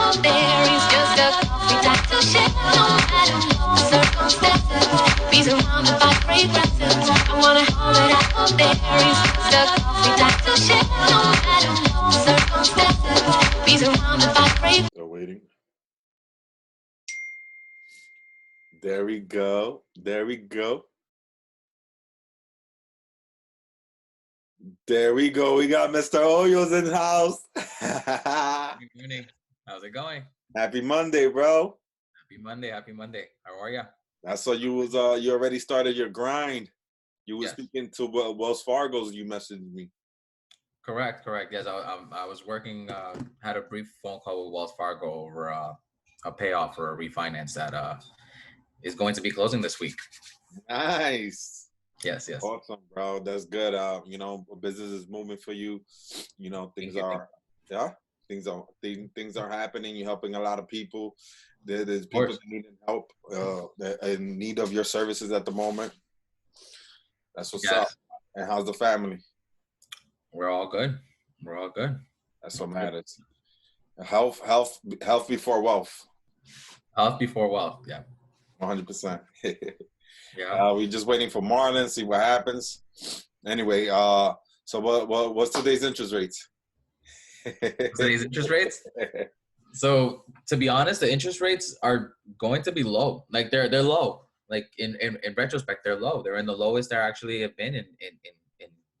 out there is just a coffee time to share. No matter what the circumstances, be surrounded by fragrances. I wanna hold it out there is just a coffee time to share. No matter what the circumstances, be surrounded by fragrances. Still waiting. There we go. There we go. There we go. We got Mr. Hoyos in the house. Good morning. How's it going? Happy Monday, bro. Happy Monday. Happy Monday. How are you? I saw you was you already started your grind. You were Yes. speaking to Wells Fargo's. You messaged me. Correct. Yes, I was working. Had a brief phone call with Wells Fargo over a payoff for a refinance that is going to be closing this week. Nice. Yes. Awesome, bro. That's good. You know, business is moving for you. You know, things are happening. You're helping a lot of people. There's people that need help, that in need of your services at the moment. That's what's up. And how's the family? We're all good. That's what matters. Health before wealth. Health before wealth. Yeah. 100%. Yeah. We're just waiting for Marlon, see what happens. Anyway, so what's today's interest rates? So to be honest, the interest rates are going to be low. Like they're low. Like in retrospect, they're low. They're in the lowest there actually have been in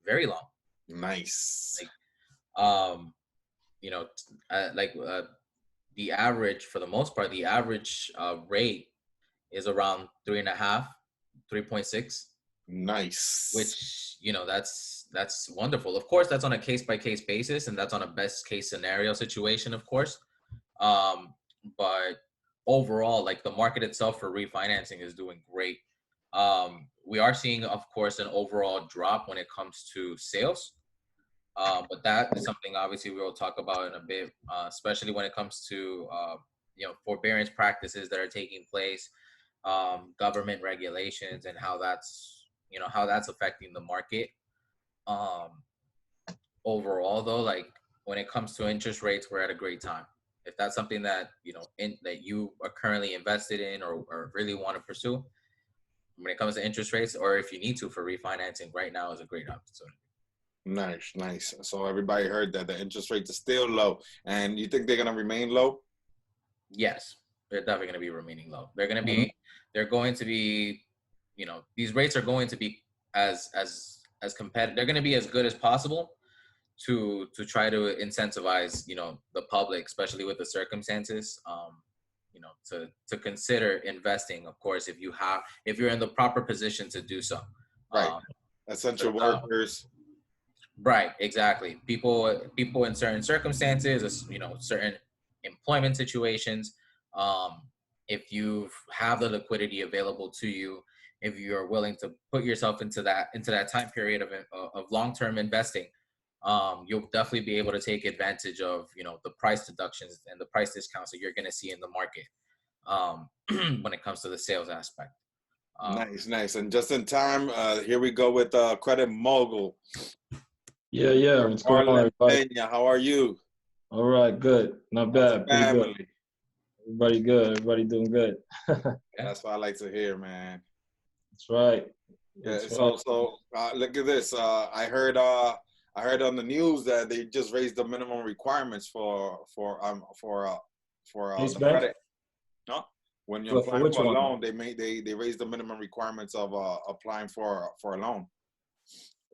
very long. Nice. Like, you know, the average, for the most part, the average rate is around 3.5, 3.6. Nice. Which, you know, that's wonderful. Of course, that's on a case-by-case basis, and that's on a best-case scenario situation, of course. But overall, like the market itself for refinancing is doing great. We are seeing, of course, an overall drop when it comes to sales. But that is something obviously we will talk about in a bit, especially when it comes to forbearance practices that are taking place, government regulations, and how that's affecting the market. Overall, though, like when it comes to interest rates, we're at a great time. If that's something that that you are currently invested in or really want to pursue, when it comes to interest rates, or if you need to for refinancing, right now is a great opportunity. Nice. So everybody heard that the interest rates are still low, and you think they're gonna remain low? Yes, they're definitely gonna be remaining low. They're going to be, these rates are going to be as competitive. They're going to be as good as possible to try to incentivize, the public, especially with the circumstances, to consider investing. Of course, if you're in the proper position to do so. Right. Essential workers. Right, exactly. People in certain circumstances, certain employment situations. If you have the liquidity available to you, if you're willing to put yourself into that time period of long-term investing, you'll definitely be able to take advantage of the price deductions and the price discounts that you're going to see in the market when it comes to the sales aspect. Nice. And just in time, here we go with Kredit Mogul. Yeah. What's going on, everybody? How are you? All right, good. Not bad. Pretty good. Everybody good. Everybody doing good. That's what I like to hear, man. That's right. So look at this. I heard on the news that they just raised the minimum requirements for the credit. No, when you're applying for a loan, they raised the minimum requirements of applying for a loan.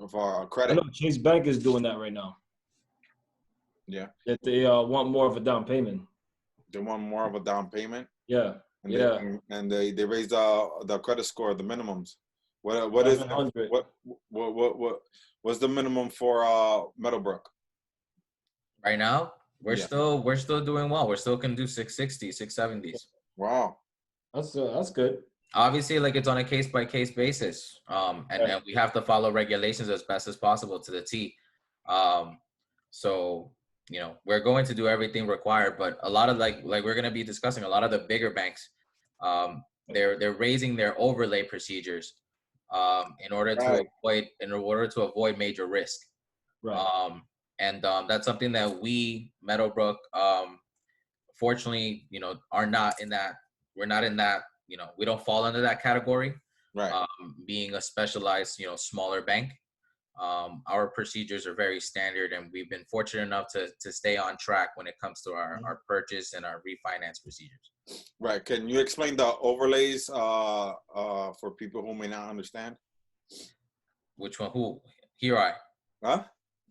For a credit. I know Chase Bank is doing that right now. Yeah. That they want more of a down payment. They want more of a down payment. Yeah. And they raised the credit score, the minimums. What is what's the minimum for MeadowBrook? Right now, we're still doing well. We're still can do 660, 670s. Wow. That's good. Obviously, like it's on a case-by-case basis, and we have to follow regulations as best as possible to the T. So we're going to do everything required, but a lot of like we're going to be discussing, a lot of the bigger banks, they're raising their overlay procedures in order to avoid major risk. Right. And that's something that we, MeadowBrook, fortunately, are not in that. We're not in that. We don't fall under that category. Right. Being a specialized, smaller bank, our procedures are very standard, and we've been fortunate enough to stay on track when it comes to our purchase and our refinance procedures. Right. Can you explain the overlays for people who may not understand? Which one? Who? Here I. Huh?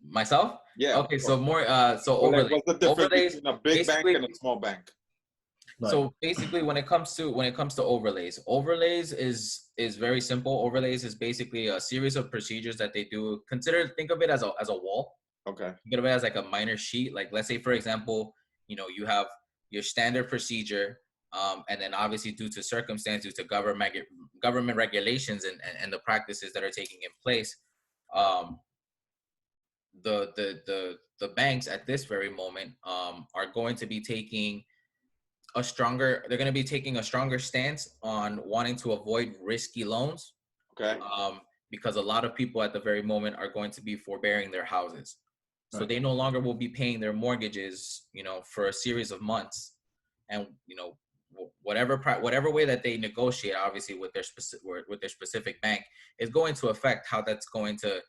Myself? Yeah. Okay, so more so overlays. overlays. What's the difference Overlays, between a big bank and a small bank? Right. So basically, when it comes to overlays is very simple. Overlays is basically a series of procedures that they do. Think of it as a wall. Okay. Think of it as like a minor sheet. Like, let's say, for example, you have your standard procedure, and then obviously due to circumstance, due to government regulations and the practices that are taking in place, the banks at this very moment are going to be taking a stronger stance on wanting to avoid risky loans. Okay. Because a lot of people at the very moment are going to be forbearing their houses. So Right. they no longer will be paying their mortgages, for a series of months. And, whatever way that they negotiate, obviously with their specific bank, is going to affect how that's going to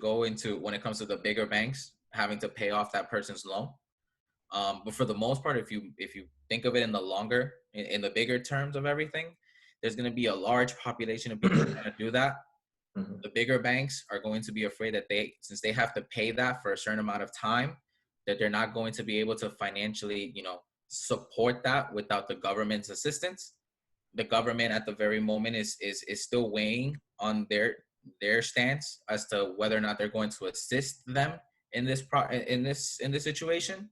go into when it comes to the bigger banks having to pay off that person's loan. But for the most part, if you think of it in the bigger terms of everything, there's going to be a large population of people trying to do that. Mm-hmm. The bigger banks are going to be afraid that since they have to pay that for a certain amount of time, that they're not going to be able to financially, support that without the government's assistance. The government at the very moment is still weighing on their stance as to whether or not they're going to assist them in this situation.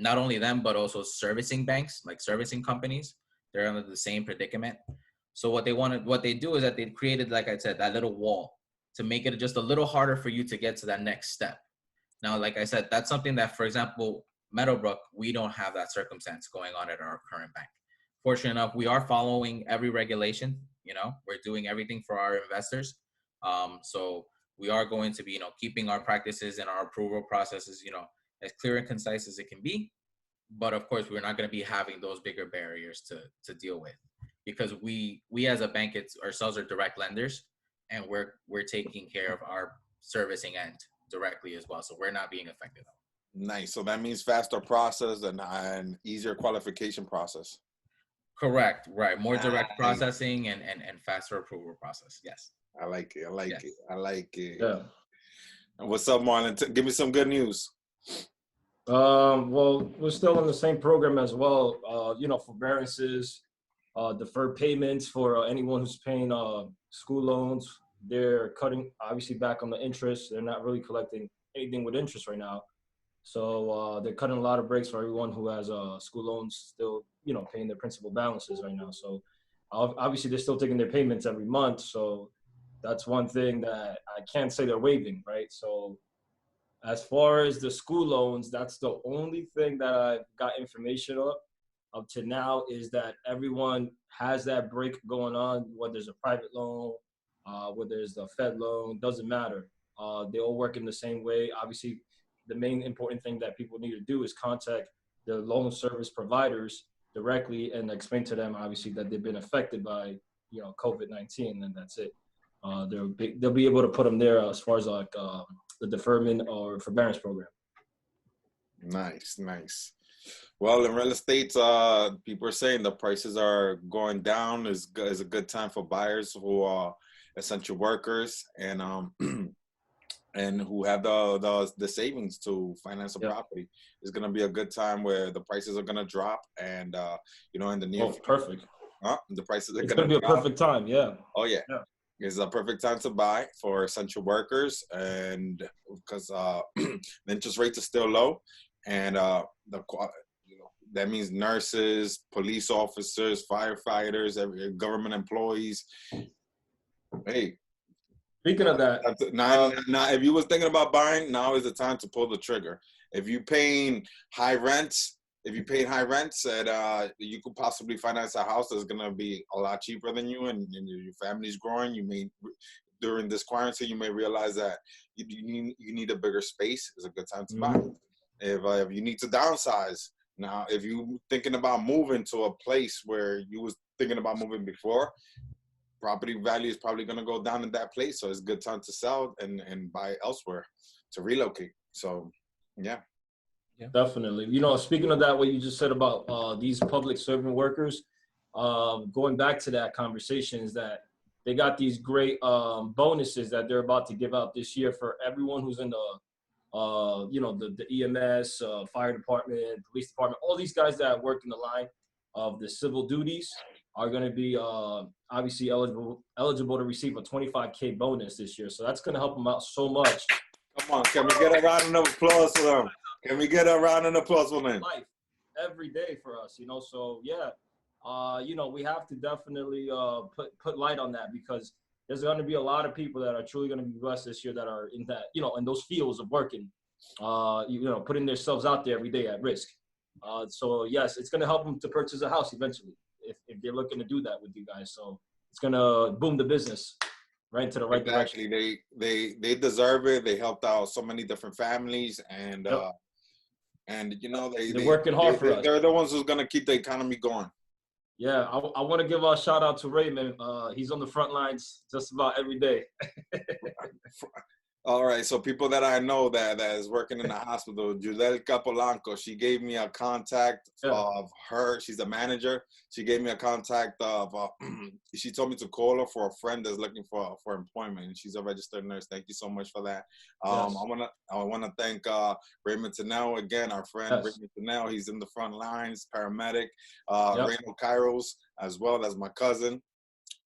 Not only them, but also servicing banks, like servicing companies, they're under the same predicament. So what they do is that they created, like I said, that little wall to make it just a little harder for you to get to that next step. Now, like I said, that's something that, for example, MeadowBrook, we don't have that circumstance going on at our current bank. Fortunate enough, we are following every regulation. We're doing everything for our investors. So we are going to be, keeping our practices and our approval processes, as clear and concise as it can be. But of course, we're not going to be having those bigger barriers to deal with, because we as a bank ourselves are direct lenders, and we're taking care of our servicing end directly as well. So we're not being affected. Nice. So that means faster process and easier qualification process. Correct. Right. More direct processing and faster approval process. Yes. I like it. I like it. Yeah. What's up, Marlon? Give me some good news. Well, we're still in the same program as well. Forbearances, deferred payments for anyone who's paying school loans. They're cutting obviously back on the interest. They're not really collecting anything with interest right now. So they're cutting a lot of breaks for everyone who has school loans still, paying their principal balances right now. So obviously they're still taking their payments every month. So that's one thing that I can't say they're waiving, right? So as far as the school loans, that's the only thing that I've got information of up to now, is that everyone has that break going on, whether there's a private loan, whether there's the Fed loan, doesn't matter. They all work in the same way. Obviously, the main important thing that people need to do is contact the loan service providers directly and explain to them, obviously, that they've been affected by, COVID-19, and that's it. They'll be able to put them there as far as like the deferment or forbearance program. Nice. Well, in real estate, people are saying the prices are going down. Is a good time for buyers who are essential workers and and who have the savings to finance a property. It's going to be a good time where the prices are going to drop, and in the near future. Perfect. The prices are It's going to to be a perfect time. Yeah. Oh yeah. It's a perfect time to buy for essential workers, and because the interest rates are still low, and that means nurses, police officers, firefighters, government employees. Hey, speaking of that, now if you was thinking about buying, now is the time to pull the trigger. If you paying high rents, and you could possibly finance a house that's gonna be a lot cheaper than you, and your family's growing, you may during this quarantine you may realize that you need a bigger space. It's a good time to buy. if you need to downsize. Now, if you thinking about moving to a place where you was thinking about moving before, property value is probably going to go down in that place. So it's a good time to sell and buy elsewhere, to relocate. So, yeah. Definitely. You know, speaking of that, what you just said about these public servant workers, going back to that conversation is that they got these great bonuses that they're about to give out this year for everyone who's in the, you know, the EMS, fire department, police department, all these guys that work in the line of the civil duties are going to be obviously eligible to receive a 25K bonus this year. So that's going to help them out so much. Come on, can we get a round of applause for them? Can we get a round of applause for them? Life every day for us, you know. So yeah, you know, we have to definitely put light on that, because there's going to be a lot of people that are truly going to be blessed this year that are in that, you know, in those fields of working, you know, putting themselves out there every day at risk. So yes, it's going to help them to purchase a house eventually if they're looking to do that with you guys. So it's going to boom the business right into the right direction. They deserve it. They helped out so many different families, and and you know they're working hard for us. They're the ones who's going to keep the economy going. Yeah, I want to give a shout out to Raymond. He's on the front lines just about every day. All right, so people that I know that is working in the hospital, Judel Capolanco, she gave me a contact of her. She's a manager. She gave me a contact of, she told me to call her for a friend that's looking for employment, and she's a registered nurse. Thank you so much for that. Yes. I wanna thank Raymond Tanel again, our friend. Yes. Raymond Tanel, he's in the front lines, paramedic. Reno Kairos as well, that's my cousin.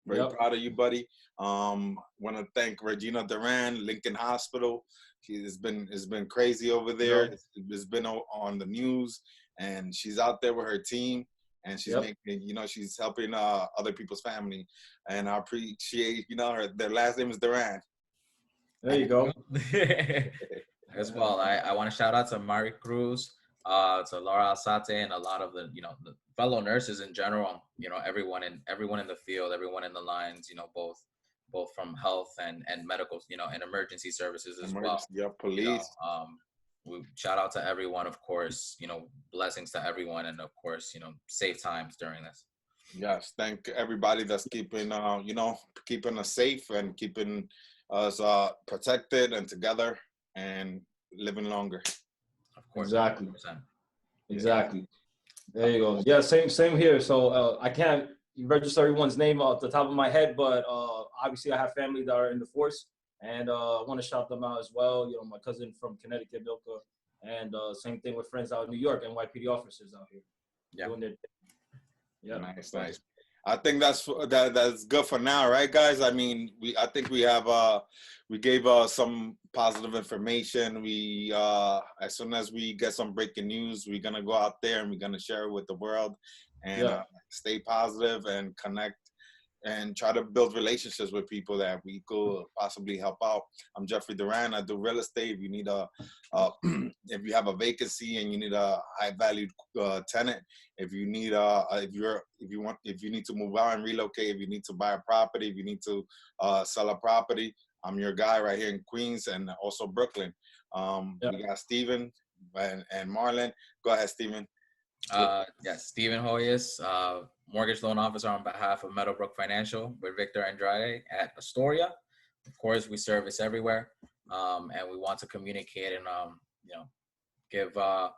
Very proud of you, buddy. Want to thank Regina Duran, Lincoln Hospital. It's been crazy over there. It's been on the news, and she's out there with her team, and she's making, you know, she's helping other people's family, and I appreciate, you know, their last name is Duran. There you go. As well, I want to shout out to Mari Cruz, to Laura Alzate, and a lot of the, you know, the fellow nurses in general, you know, everyone in the field, everyone in the lines, you know, both from health and medical, you know, and emergency services as well. Yeah, police. You know, we shout out to everyone, of course, you know, blessings to everyone, and of course, you know, safe times during this. Yes, thank everybody that's keeping, you know, keeping us safe and keeping us protected and together and living longer. Of course. Exactly. 100%. Exactly. There you go. Yeah, same here. So I can't register everyone's name off the top of my head, but obviously I have family that are in the force, and I want to shout them out as well. You know, my cousin from Connecticut, Bilka, and same thing with friends out in New York, NYPD officers out here. Yeah. Doing their thing. Yeah. Nice. I think that's good for now, right, guys? I mean, I think we have we gave some positive information. We as soon as we get some breaking news, we're gonna go out there and we're gonna share it with the world, and stay positive and connect and try to build relationships with people that we could possibly help out. I'm Jeffrey Duran. I do real estate. If you need if you have a vacancy and you need a high valued tenant, if you need if you need to move out and relocate, if you need to buy a property, if you need to sell a property, I'm your guy right here in Queens and also Brooklyn. We got Steven and Marlon. Go ahead, Steven. Yes, Steven Hoyas, mortgage loan officer on behalf of MeadowBrook Financial with Victor Andrade at Astoria. Of course, we service everywhere, and we want to communicate and you know, give a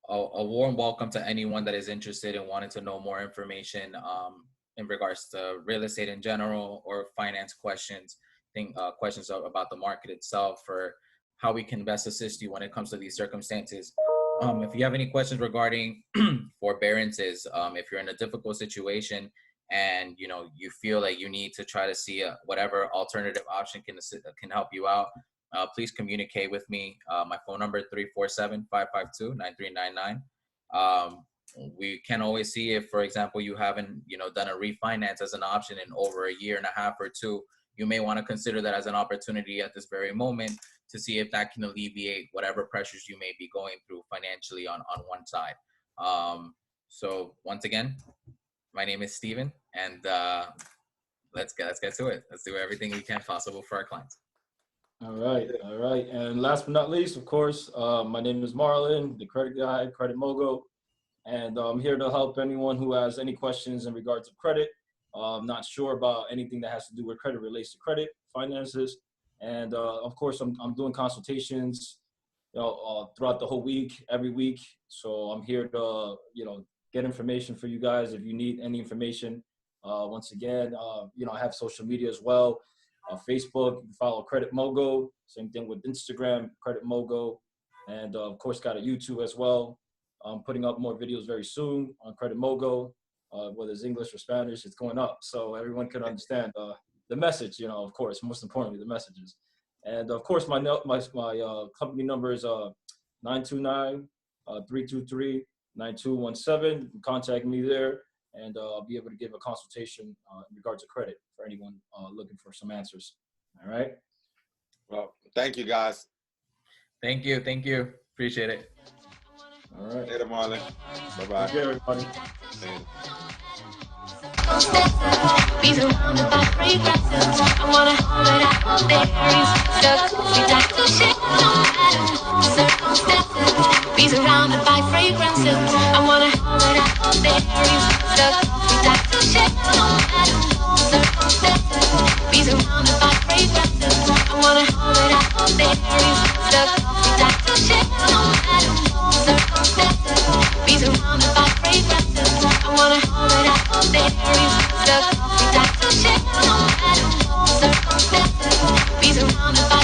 warm welcome to anyone that is interested and wanting to know more information in regards to real estate in general or finance questions, questions about the market itself, or how we can best assist you when it comes to these circumstances. If you have any questions regarding forbearances, if you're in a difficult situation and you know you feel like you need to try to see whatever alternative option can help you out, please communicate with me. My phone number is 347-552-9399. We can always see if, for example, you haven't done a refinance as an option in over a year and a half or two. You may want to consider that as an opportunity at this very moment to see if that can alleviate whatever pressures you may be going through financially on one side. So once again, my name is Steven, and let's get to it. Let's do everything we can possible for our clients. All right, all right. And last but not least, of course, my name is Marlon, the credit guy, Kredit Mogul, and I'm here to help anyone who has any questions in regards to credit. Not sure about anything that has to do with credit, relates to credit, finances, and of course, I'm doing consultations, throughout the whole week, every week. So I'm here to, get information for you guys if you need any information. Once again, I have social media as well. Facebook, you can follow Kredit Mogul. Same thing with Instagram, Kredit Mogul. And of course, got a YouTube as well. I'm putting up more videos very soon on Kredit Mogul. Whether it's English or Spanish, it's going up. So everyone can understand the message, of course, most importantly, the messages. And of course, my company number is 929-323-9217. You can contact me there, and I'll be able to give a consultation in regards to credit for anyone looking for some answers. All right. Well, thank you, guys. Thank you. Appreciate it. All right. Later, Marlon. Bye-bye. Take care, everybody. Be surrounded by fragrances. I wanna hold it out there. We like to share no matter the circumstances. Be surrounded by fragrances. I wanna hold it out there. We like to share no matter the circumstances. Be surrounded by fragrances. I wanna hold it out there. We like to share no matter the circumstances. Be surrounded by fragrances. I wanna hold it out there.